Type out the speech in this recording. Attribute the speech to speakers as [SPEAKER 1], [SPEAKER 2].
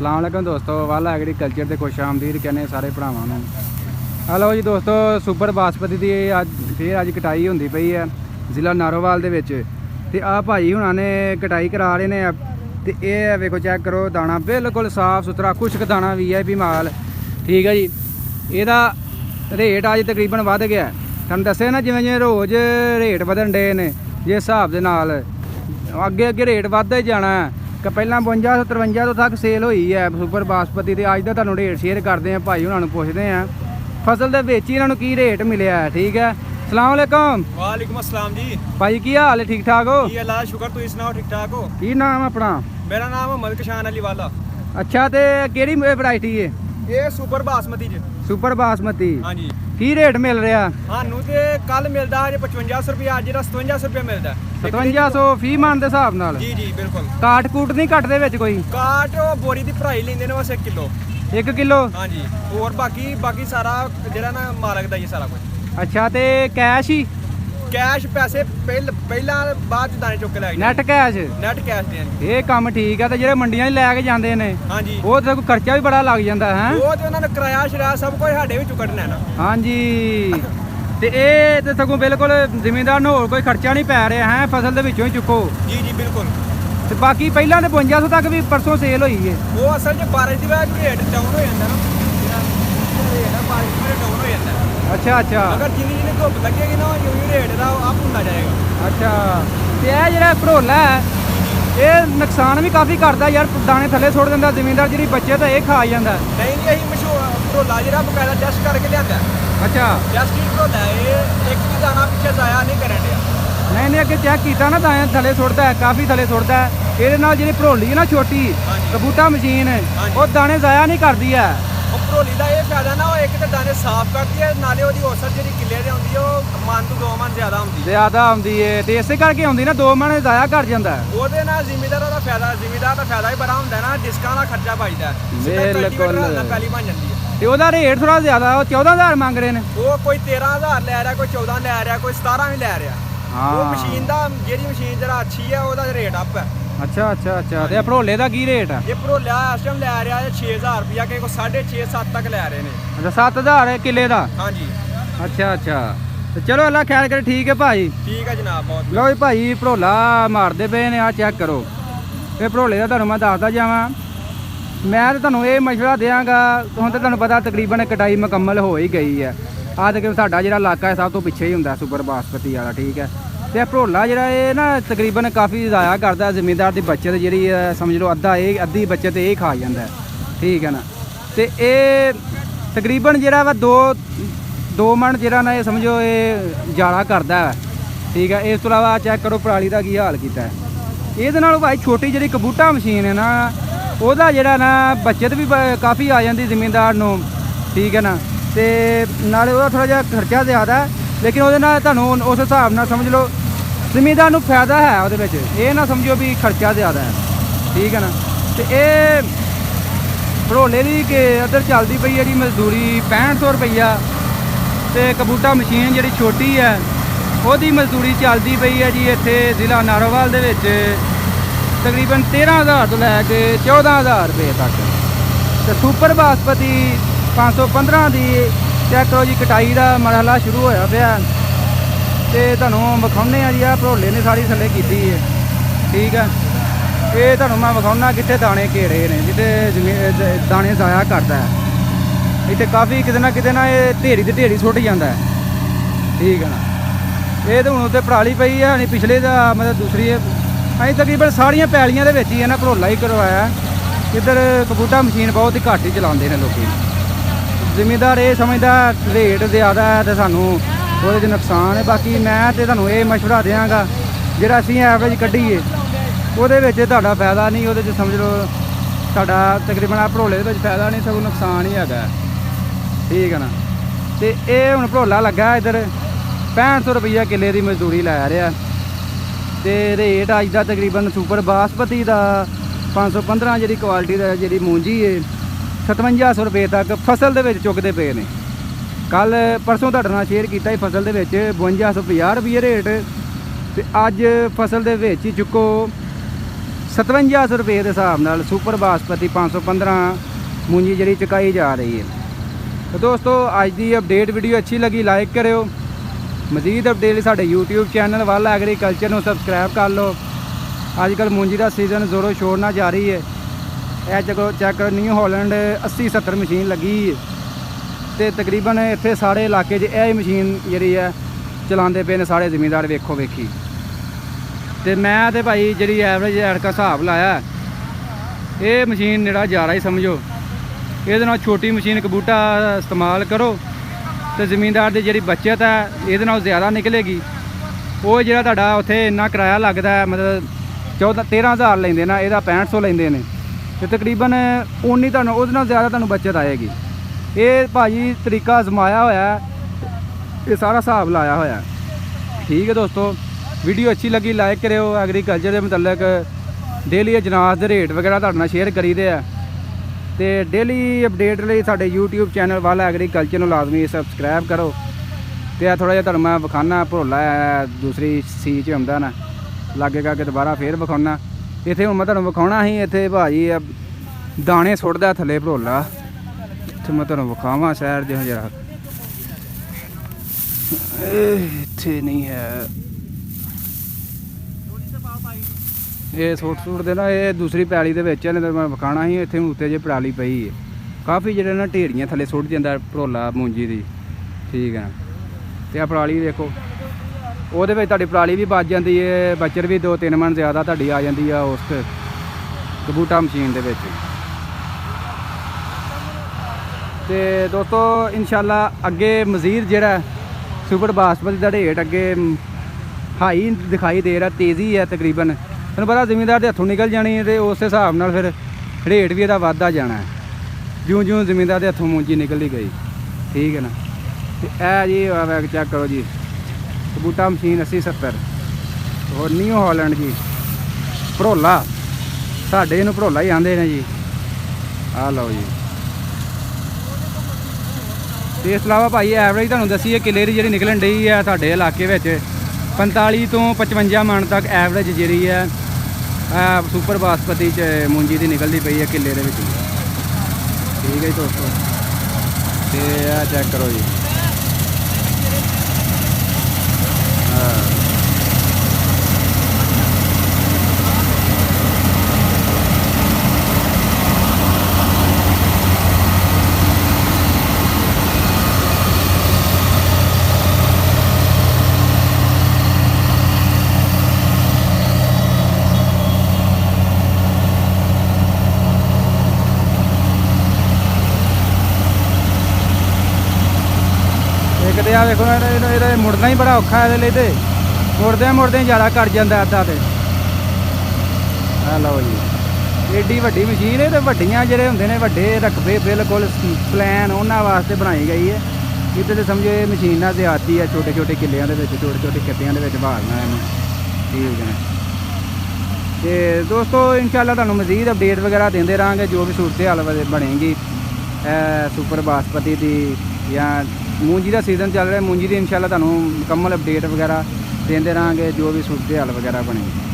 [SPEAKER 1] अस्सलाम वालेकुम दोस्तों, वाला एग्रीकल्चर ते खुश आमदीद कहने सारे भरावां नूं। हेलो जी दोस्तों, सुपर बासमती दी अज कटाई होंदी पई है जिला नारोवाल दे विच ते आ भाई हुणां ने कटाई करा रहे ने ते ये वेखो चेक करो, दाना बिल्कुल साफ सुथरा खुश्क दाना VIP माल। ठीक है जी, ਇਹਦਾ रेट अज तकरीबन वध गया। तुहानूं दस्सिआ ना जिवें जिवें रोज़ रेट वधन डे ने जिस हिसाब दे नाल अगे अगे रेट वधदा ही जाना है। पहला 52-53 तो तक सेल हुई है सुपर बासमती ते अज दा तुहानूं रेट शेयर करते हैं, भाई हुणां नूं पुछदे हैं फसल दे विच इन्हां नूं की रेट मिलिਆ है। ठीक है, अस्सलाम वालेकुम।
[SPEAKER 2] वालेकुम अस्सलाम जी।
[SPEAKER 1] भाई की हाल है, ठीक ठाक हो?
[SPEAKER 2] जी अल्लाह दा शुक्र, तुसीं सुनाओ ठीक ठाक हो?
[SPEAKER 1] की नाम अपना?
[SPEAKER 2] मेरा नाम मोहम्मद कशान अली वाला।
[SPEAKER 1] अच्छा, ते केड़ी वैरायटी है?
[SPEAKER 2] ये सुपर बासमती जी।
[SPEAKER 1] सुपर बासमती।
[SPEAKER 2] हाँ जी।
[SPEAKER 1] की रेट मिल रहा?
[SPEAKER 2] सानू ते कल मिलदा है 5500 रुपया, अज 5700 रुपया मिलदा।
[SPEAKER 1] 5700 फी मन दे हिसाब नाल?
[SPEAKER 2] जी जी बिल्कुल।
[SPEAKER 1] काट कूट नहीं कटदे विच कोई?
[SPEAKER 2] काट बोरी दी भराई लेंदे ने बस 1 किलो।
[SPEAKER 1] 1 किलो?
[SPEAKER 2] हाँ जी। और बाकी सारा जेड़ा ना मालक दा ही सारा कुछ।
[SPEAKER 1] अच्छा, ते कैश ही?
[SPEAKER 2] कैश पैसे पहला बाद च दाने चुक के लै
[SPEAKER 1] नैट कैश?
[SPEAKER 2] नैट कैश दे।
[SPEAKER 1] ये काम ठीक है। ते जेह्ड़े मंडियां च लैके जांदे ने
[SPEAKER 2] हाँ जी,
[SPEAKER 1] वो तो खर्चा भी बड़ा लग जाता है।
[SPEAKER 2] वो ते उन्होंने किराया शराया सब कुछ साडे विचों कढना है ना।
[SPEAKER 1] हाँ जी, ते ये ते सगों बिल्कुल जिमींदार नूं होर कोई खर्चा नहीं पै रहा है, फसल दे विचों ही चुको।
[SPEAKER 2] जी जी बिल्कुल।
[SPEAKER 1] ते बाकी पहला ते 5200 तक भी परसों सेल हुई है।
[SPEAKER 2] वो असल च बारिश की वजह से रेट डाउन हो जाता ना, रेट है बारिश की वजह डाउन हो जाता है।
[SPEAKER 1] अच्छा अच्छा।
[SPEAKER 2] अगर जिन्नी जिन्नी धुप लगेगी ना यूं ही रेट का अप होता जाएगा।
[SPEAKER 1] अच्छा, ते ये जेह्ड़ा भरोला है ये नुकसान भी काफ़ी करता यार, दाने थल्ले सुੱਟ दिंदा जिमींदार, जिहड़ी बचत है ये खा ਜਾਂਦਾ।
[SPEAKER 2] नहीं जी, असीं मशहूर भरोला ਜਿਹੜਾ बकायदा टेस्ट करके लिया।
[SPEAKER 1] अच्छा,
[SPEAKER 2] टेस्ट की भरोला ये एक भी दाना पीछे जाया नहीं करन दिया।
[SPEAKER 1] नहीं नहीं, अगे चेक किया ना, दाने थल्ले सुੱਟਦਾ है, काफ़ी थल्ले सुੱਟਦਾ है। ਇਹਦੇ ਨਾਲ ਜਿਹੜੀ ਭਰੋਲੀ है ना छोटी कबूटा मशीन वो दाने ज़ाया नहीं करती है।
[SPEAKER 2] भरोली का ये फायदा ना, वो एक तो दाने साफ करती है, नाले वो औसत जी किले से आती है वो मन तो 2 मन ज़्यादा
[SPEAKER 1] आती है, तो इसे करके आती ना 2 मन ज़ाया कर जाता है।
[SPEAKER 2] वो जिमीदार का फायदा ही बड़ा होंगे ना, डिस्कां का खर्चा बचता है।
[SPEAKER 1] बिल्कुल
[SPEAKER 2] पहली बन जाती है।
[SPEAKER 1] तो उसका रेट थोड़ा ज़्यादा, वो 14000 मंग रहे हैं।
[SPEAKER 2] वो कोई 13000 लै रहा, कोई 14 लै रहा, कोई 17 भी लै रहा।
[SPEAKER 1] हाँ,
[SPEAKER 2] वो मशीन का जी मशीन जरा अच्छी है वो रेट अप है।
[SPEAKER 1] अच्छा अच्छा अच्छा। तो भरोले का की रेट है?
[SPEAKER 2] ये भरोला इस टाइम लै रहा है 6000 रुपया, कि 6.5-7 तक लै रहे हैं।
[SPEAKER 1] अच्छा, 7000 किले का?
[SPEAKER 2] हाँ जी।
[SPEAKER 1] अच्छा अच्छा, तो चलो अल्लाह खैर करे। ठीक है भाई,
[SPEAKER 2] ठीक है जनाब। बहुत
[SPEAKER 1] लो जी भाई, भरोला मारते पे ने, आ चेक करो। ये भरोले का तुहानूं मैं दसदा जावां, मैं तो तुहानूं ये मशवरा देंगा। हुण तो तुहानूं पता तकरीबन कटाई मुकम्मल हो ही गई है। आ तक साडा जिहड़ा इलाका है सब तो पिछे ही हुंदा सुपर बासमती वाला। ठीक है, तो भरोला जिहड़ा ये ना तकरीबन काफ़ी ज़ाया करता है, जिमींदार की बचत जी समझ लो अद्धी बचत ये खा जाता है। ठीक है ना, तो ये तकरीबन जिहड़ा वा दो मन जिहड़ा ना ये समझो ये जाड़ा करता है। ठीक है, इस तो इलावा चेक करो पराली का की हाल किया है। ये भाई छोटी जी कबूटा मशीन है ना, वह जिहड़ा ना बचत भी काफ़ी आ जाती जिमींदार नूं। ठीक है ना, तो नाले वह थोड़ा जिहा खर्चा ज़्यादा है, लेकिन वो तुहानूं उस हिसाब नाल समझ लो जिमींदार नूं फायदा है वो, ये ना समझो भी खर्चा ज़्यादा है। ठीक है ना, तो ये भरोले की इधर चलती पई है जी मजदूरी 6500 रुपया, तो कबूटा मशीन जी छोटी है वही मजदूरी चलती पई है जी इत्थे जिला नारोवाल दे विच तकरीबन 13000 तो लैके 14000 रुपये तक। तो सुपर बासमती 515 की चेक करो जी, कटाई का मरहला शुरू होया पिया। तो तुहानूं विखाउने जी आ भरोले ने सारी थल्ले कीती है। ठीक है, ये तुहानूं मैं विखाउना कित्थे दाने घेरे ने, जिते दाने ज़ाया करता है। इत्थे काफ़ी किते ना ये ढेरी ते ढेरी सुੱਟ जाता है। ठीक है ना, ये तो हुण उत्ते पराली पई है नहीं, पिछले का मतलब दूसरी असीं तकरीबन सारियां पैलियां दे विच ही है ना भरोला ही करवाया। इधर कबूटा मशीन बहुत ही घੱਟ ही चलाते हैं लोग। जिमींदार ये समझदा रेट ज़्यादा है तो सानूं ਉਹਦੇ नुकसान है। बाकी मैं तो तुहानूं ये मशवरा देंगा, ਜਿਹੜਾ ਅਸੀਂ ਐਵਰੇਜ ਕੱਢੀਏ ਉਹਦੇ ਵਿੱਚ ਤੁਹਾਡਾ ਫਾਇਦਾ ਨਹੀਂ, ਉਹਦੇ 'ਚ ਸਮਝ ਲਓ ਸਾਡਾ ਤਕਰੀਬਨ ਆ ਭਰੋਲੇ ਦੇ ਵਿੱਚ ਫਾਇਦਾ ਨਹੀਂ, ਸਗੋਂ ਨੁਕਸਾਨ ਹੀ ਹੈਗਾ। ਠੀਕ ਹੈ ਨਾ, ਤੇ ਇਹ ਹੁਣ ਭਰੋਲਾ ਲੱਗਾ ਇੱਧਰ 6500 ਰੁਪਈਆ ਕਿੱਲੇ ਦੀ ਮਜ਼ਦੂਰੀ ਲੈ ਰਿਹਾ, ਤੇ ਰੇਟ ਅੱਜ ਦਾ ਤਕਰੀਬਨ ਸੁਪਰ ਬਾਸਮਤੀ ਦਾ 515 ਜਿਹੜੀ ਕੁਆਲਿਟੀ ਦਾ ਜਿਹੜੀ ਮੂੰਜੀ ਹੈ 5700 ਰੁਪਏ ਤੱਕ ਫਸਲ ਦੇ ਵਿੱਚ ਚੁੱਕਦੇ ਪਏ ਨੇ। कल परसों तुहाडे नाल शेयर किया फसल दे विच 5250 रुपये रेट, तो अज फसल दे विच ही चुको 5700 ਰੁਪਏ ਦੇ ਹਿਸਾਬ ਨਾਲ ਸੁਪਰ ਬਾਸਪਤੀ 515 ਮੂੰਜੀ ਜਿਹੜੀ ਚੁਕਾਈ ਜਾ ਰਹੀ ਹੈ। ਤਾਂ ਦੋਸਤੋ ਅੱਜ ਦੀ ਅਪਡੇਟ ਵੀਡੀਓ ਅੱਛੀ ਲੱਗੀ ਲਾਈਕ ਕਰਿਓ। ਮਜ਼ੀਦ ਅਪਡੇਟ ਲਈ ਸਾਡੇ YouTube ਚੈਨਲ ਵੱਲ ਐਗਰੀਕਲਚਰ ਨੂੰ ਸਬਸਕ੍ਰਾਈਬ ਕਰ ਲਓ। ਅੱਜ ਕੱਲ੍ਹ ਮੂੰਜੀ ਦਾ ਸੀਜ਼ਨ ਜ਼ੋਰੋ ਸ਼ੋਰ ਨਾਲ ਜਾਰੀ ਹੈ। ਇਹ ਚੈੱਕ ਕਰੋ ਨਿਊ ਹਾਲੈਂਡ 80-70 ਮਸ਼ੀਨ ਲੱਗੀ ਹੈ ਤੇ ਤਕਰੀਬਨ ਇੱਥੇ ਸਾਰੇ ਇਲਾਕੇ 'ਚ ਇਹ ਮਸ਼ੀਨ ਜਿਹੜੀ ਹੈ ਚਲਾਉਂਦੇ ਪਏ ਨੇ ਸਾਰੇ ਜ਼ਿਮੀਂਦਾਰ ਵੇਖੋ ਵੇਖੀ। ਤੇ ਮੈਂ ਤੇ ਭਾਈ ਜਿਹੜੀ ਐਵਰੇਜ ਐਰਕਾ ਹਿਸਾਬ ਲਾਇਆ ਇਹ ਮਸ਼ੀਨ ਜਿਹੜਾ ਜ਼ਿਆਦਾ ਹੀ ਸਮਝੋ। ਇਹਦੇ ਨਾਲ ਛੋਟੀ ਮਸ਼ੀਨ ਕਬੂਟਾ ਇਸਤੇਮਾਲ ਕਰੋ ਤੇ ਜ਼ਮੀਨਦਾਰ ਦੀ ਜਿਹੜੀ ਬੱਚਤ ਹੈ ਇਹਦੇ ਨਾਲ ਜ਼ਿਆਦਾ ਨਿਕਲੇਗੀ। ਉਹ ਜਿਹੜਾ ਤੁਹਾਡਾ ਉੱਥੇ ਇੰਨਾ ਕਿਰਾਇਆ ਲੱਗਦਾ ਮਤਲਬ 13,000 ਲੈਂਦੇ ਨਾ, ਇਹਦਾ 6500 ਲੈਂਦੇ ਨੇ ਤੇ ਤਕਰੀਬਨ ਉਨੀ ਤੁਹਾਨੂੰ ਉਹਦੇ ਨਾਲ ਜ਼ਿਆਦਾ ਤੁਹਾਨੂੰ ਬੱਚਤ ਆਏਗੀ। ਇਹ ਭਾਜੀ ਤਰੀਕਾ ਅਜ਼ਮਾਇਆ ਹੋਇਆ, ਇਹ ਸਾਰਾ ਹਿਸਾਬ ਲਾਇਆ ਹੋਇਆ। ਠੀਕ ਹੈ ਦੋਸਤੋ, ਵੀਡੀਓ ਅੱਛੀ ਲੱਗੀ ਲਾਈਕ ਕਰਿਓ। ਐਗਰੀਕਲਚਰ ਦੇ ਮੁਤਲਕ ਡੇਲੀ ਅਜਨਾਸ ਦੇ ਰੇਟ ਵਗੈਰਾ ਤੁਹਾਡੇ ਨਾਲ ਸ਼ੇਅਰ ਕਰੀਦੇ ਆ ਤੇ ਡੇਲੀ ਅਪਡੇਟ ਲਈ ਸਾਡੇ YouTube ਚੈਨਲ ਵੱਲ ਐਗਰੀਕਲਚਰ ਨੂੰ ਲਾਜ਼ਮੀ ਸਬਸਕ੍ਰਾਈਬ ਕਰੋ। ਤੇ ਆ ਥੋੜ੍ਹਾ ਜਿਹਾ ਤੁਹਾਨੂੰ ਮੈਂ ਵਿਖਾਉਣਾ ਭਰੋਲਾ ਦੂਸਰੀ ਸੀ 'ਚ ਆਉਂਦਾ ਨਾ ਲੱਗੇਗਾ ਕਿ ਦੁਬਾਰਾ ਫੇਰ ਵਿਖਾਉਣਾ। ਇੱਥੇ ਹੁਣ ਮੈਂ ਤੁਹਾਨੂੰ ਵਿਖਾਉਣਾ ਸੀ, ਇੱਥੇ ਭਾਜੀ ਦਾਣੇ ਸੁੱਟਦਾ ਥੱਲੇ ਭਰੋਲਾ। ਇੱਥੇ ਮੈਂ ਤੁਹਾਨੂੰ ਵਿਖਾਵਾਂ ਸ਼ਹਿਰ ਦੇ ਜਰਾ, ਇੱਥੇ ਨਹੀਂ ਹੈ ਇਹ ਸੁੱਟ ਦੇ ਨਾ, ਇਹ ਦੂਸਰੀ ਪੈਲੀ ਦੇ ਵਿੱਚ ਇਹਨੇ ਮੈਂ ਵਿਖਾਉਣਾ ਸੀ। ਇੱਥੇ ਉੱਤੇ ਜੇ ਪਰਾਲੀ ਪਈ ਹੈ ਕਾਫੀ, ਜਿਹੜੇ ਨਾ ਢੇਰੀਆਂ ਥੱਲੇ ਸੁੱਟ ਜਾਂਦਾ ਭਰੋਲਾ ਮੂੰਜੀ ਦੀ। ਠੀਕ ਹੈ, ਤੇ ਆ ਪਰਾਲੀ ਦੇਖੋ, ਉਹਦੇ ਵਿੱਚ ਤੁਹਾਡੀ ਪਰਾਲੀ ਵੀ ਬਚ ਜਾਂਦੀ ਹੈ, ਬੱਚਰ ਵੀ 2-3 ਮਣ ਜ਼ਿਆਦਾ ਤੁਹਾਡੀ ਆ ਜਾਂਦੀ ਆ ਉਸ ਕਬੂਟਾ ਮਸ਼ੀਨ ਦੇ ਵਿੱਚ। ਤੇ ਦੋਸਤੋ ਇਨਸ਼ਾਅੱਲਾ ਅੱਗੇ ਮਜ਼ੀਦ ਜਿਹੜਾ ਸੁਪਰ ਬਾਸਪਤੀ ਦਾ ਰੇਟ ਅੱਗੇ ਹਾਈ ਦਿਖਾਈ ਦੇ ਰਿਹਾ, ਤੇਜ਼ੀ ਹੈ ਤਕਰੀਬਨ। ਤੁਹਾਨੂੰ ਪਤਾ ਜ਼ਿਮੀਂਦਾਰ ਦੇ ਹੱਥੋਂ ਨਿਕਲ ਜਾਣੀ ਹੈ ਤੇ ਉਸ ਹਿਸਾਬ ਨਾਲ ਫਿਰ ਰੇਟ ਵੀ ਇਹਦਾ ਵੱਧਦਾ ਜਾਣਾ ਹੈ ਜਿਉਂ ਜਿਉਂ ਜ਼ਿਮੀਂਦਾਰ ਦੇ ਹੱਥੋਂ ਮੂੰਜੀ ਨਿਕਲਦੀ ਗਈ। ਠੀਕ ਹੈ ਨਾ। ਤੇ ਇਹ ਜੀ ਚੈੱਕ ਕਰੋ ਜੀ, ਕਬੂਟਾ ਮਸ਼ੀਨ 80-70 ਹੋਰ ਨਿਊ ਹਾਲੈਂਡ ਜੀ ਭਰੋਲਾ, ਸਾਡੇ ਇਹਨੂੰ ਭਰੋਲਾ ਹੀ ਆਂਦੇ ਨੇ ਜੀ। ਆਹ ਲਓ ਜੀ। ਤੇ ਇਸ ਤੋਂ ਇਲਾਵਾ ਭਾਈ ਐਵਰੇਜ ਤੁਹਾਨੂੰ ਦੱਸੀਏ ਕਿੱਲੇ ਦੀ ਜਿਹੜੀ ਨਿਕਲਣ ਡਈ ਹੈ ਸਾਡੇ ਇਲਾਕੇ ਵਿੱਚ 45 ਤੋਂ 55 ਮਣ ਤੱਕ ਐਵਰੇਜ ਜਿਹੜੀ ਹੈ ਸੁਪਰ ਬਾਸਪਤੀ 'ਚ ਮੂੰਜੀ ਦੀ ਨਿਕਲਦੀ ਪਈ ਹੈ ਕਿੱਲੇ ਦੇ ਵਿੱਚ। ਠੀਕ ਹੈ ਜੀ ਦੋਸਤੋ, ਤੇ ਇਹ ਚੈੱਕ ਕਰੋ ਜੀ। ਇੱਕ ਤੇ ਆ ਵੇਖੋ ਇਹਦਾ ਮੁੜਨਾ ਹੀ ਬੜਾ ਔਖਾ ਇਹਦੇ ਲਈ, ਤੇ ਮੁੜਦਿਆਂ ਜ਼ਿਆਦਾ ਕੱਟ ਜਾਂਦਾ ਅੱਧਾ। ਤੇ ਆ ਲਓ ਜੀ, ਏਡੀ ਵੱਡੀ ਮਸ਼ੀਨ ਹੈ ਤੇ ਵੱਡੀਆਂ ਜਿਹੜੇ ਹੁੰਦੇ ਨੇ ਵੱਡੇ ਰਕਬੇ ਬਿਲਕੁਲ ਪਲੈਨ ਉਹਨਾਂ ਵਾਸਤੇ ਬਣਾਈ ਗਈ ਹੈ। ਇੱਥੇ ਤੇ ਸਮਝੋ ਇਹ ਮਸ਼ੀਨ ਨਾਲ ਜ਼ਿਆਦਤੀ ਹੈ ਛੋਟੇ ਛੋਟੇ ਕਿੱਲਿਆਂ ਦੇ ਵਿੱਚ, ਛੋਟੇ ਛੋਟੇ ਖੇਤਿਆਂ ਦੇ ਵਿੱਚ ਭਾਲਣਾ ਇਹਨੂੰ। ਠੀਕ ਹੈ। ਤੇ ਦੋਸਤੋ ਇਨਸ਼ਾਅੱਲਾ ਤੁਹਾਨੂੰ ਮਜ਼ੀਦ ਅਪਡੇਟ ਵਗੈਰਾ ਦਿੰਦੇ ਰਹਾਂਗੇ ਜੋ ਵੀ ਸੂਰਤ ਹਾਲ ਬਣੇਗੀ ਸੁਪਰ ਬਾਸਪਤੀ ਦੀ ਜਾਂ ਮੂੰਜੀ ਦਾ ਸੀਜ਼ਨ ਚੱਲ ਰਿਹਾ ਮੂੰਜੀ ਦੀ। ਇਨਸ਼ਾਅੱਲਾ ਤੁਹਾਨੂੰ ਮੁਕੰਮਲ ਅਪਡੇਟ ਵਗੈਰਾ ਦਿੰਦੇ ਰਹਾਂਗੇ ਜੋ ਵੀ ਸੂਰਤ ਹਾਲ ਵਗੈਰਾ ਬਣੇਗੀ।